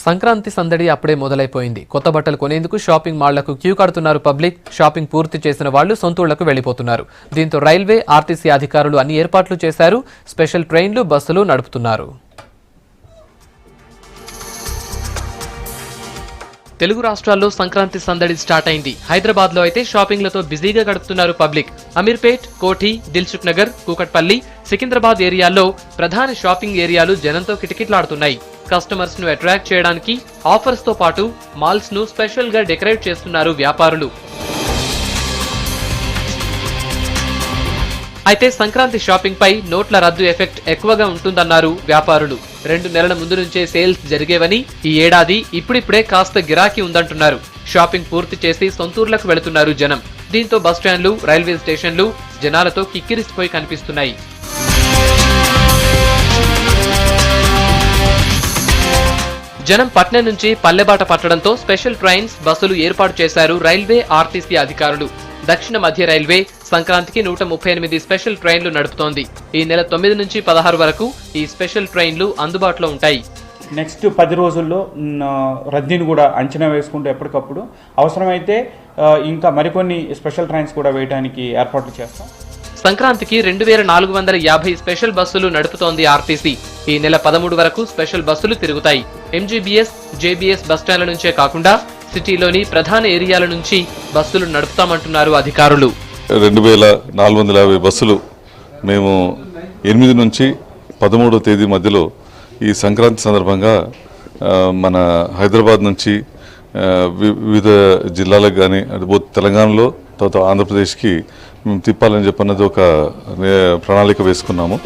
సంక్రాంతి సందడి అప్పుడే మొదలైపోయింది. కొత్త బట్టలు కొనేందుకు షాపింగ్ మాళ్లకు క్యూ కడుతున్నారు పబ్లిక్. షాపింగ్ పూర్తి చేసిన వాళ్లు సొంతూళ్లకు వెళ్లిపోతున్నారు. దీంతో రైల్వే, ఆర్టీసీ అధికారులు అన్ని ఏర్పాట్లు చేశారు. స్పెషల్ ట్రైన్లు, బస్సులు నడుపుతున్నారు. తెలుగు రాష్ట్రాల్లో సంక్రాంతి సందడి స్టార్ట్ అయింది. హైదరాబాద్ లో అయితే షాపింగ్లతో బిజీగా గడుపుతున్నారు పబ్లిక్. అమీర్పేట్, కోఠి, దిల్సుఖ్ నగర్, కూకట్పల్లి, సికింద్రాబాద్ ఏరియాల్లో ప్రధాన షాపింగ్ ఏరియాలు జనంతో కిటకిటలాడుతున్నాయి. కస్టమర్స్ ను అట్రాక్ట్ చేయడానికి ఆఫర్స్ తో పాటు మాల్స్ ను స్పెషల్ గా డెకరేట్ చేస్తున్నారు వ్యాపారులు. అయితే సంక్రాంతి షాపింగ్ పై నోట్ల రద్దు ఎఫెక్ట్ ఎక్కువగా ఉంటుందన్నారు వ్యాపారులు. 2 నెలల ముందు నుంచే సేల్స్ జరిగేవని, ఈ ఏడాది ఇప్పుడిప్పుడే కాస్త గిరాకీ ఉందంటున్నారు. షాపింగ్ పూర్తి చేసి సొంతూర్లకు వెళుతున్నారు జనం. దీంతో బస్టాండ్లు, రైల్వే స్టేషన్లు జనాలతో కిక్కిరిసిపోయి కనిపిస్తున్నాయి. జనం పట్నం నుంచి పల్లెబాట పట్టడంతో స్పెషల్ ట్రైన్స్, బస్సులు ఏర్పాటు చేశారు రైల్వే, ఆర్టీసీ అధికారులు. దక్షిణ మధ్య రైల్వే సంక్రాంతికి 138 స్పెషల్ ట్రైన్లు నడుపుతోంది. ఈ నెల 9 నుంచి 16 వరకు ఈ స్పెషల్ ట్రైన్లు అందుబాటులో ఉంటాయి. నెక్స్ట్ 10 రోజుల్లో రద్దీని కూడా అంచనా వేసుకుంటూ ఎప్పటికప్పుడు అవసరమైతే ఇంకా మరికొన్ని స్పెషల్ ట్రైన్స్ కూడా వేయడానికి ఏర్పాట్లు చేస్తాం. సంక్రాంతికి 2450 స్పెషల్ బస్సులు నడుపుతోంది ఆర్టీసీ. ఈ నెల 13 వరకు స్పెషల్ బస్సులు తిరుగుతాయి. ఎంజీబీఎస్, జేబీఎస్ బస్టాండ్ల నుంచే కాకుండా సిటీలోని ప్రధాన ఏరియాల నుంచి బస్సులు నడుపుతామంటున్నారు అధికారులు. 2450 బస్సులు మేము 8 నుంచి 13వ తేదీ మధ్యలో ఈ సంక్రాంతి సందర్భంగా మన హైదరాబాద్ నుంచి వివిధ జిల్లాలకు కానీ తెలంగాణలో తర్వాత ఆంధ్రప్రదేశ్కి మేము తిప్పాలని చెప్పన్నది ఒక ప్రణాళిక వేసుకున్నాము.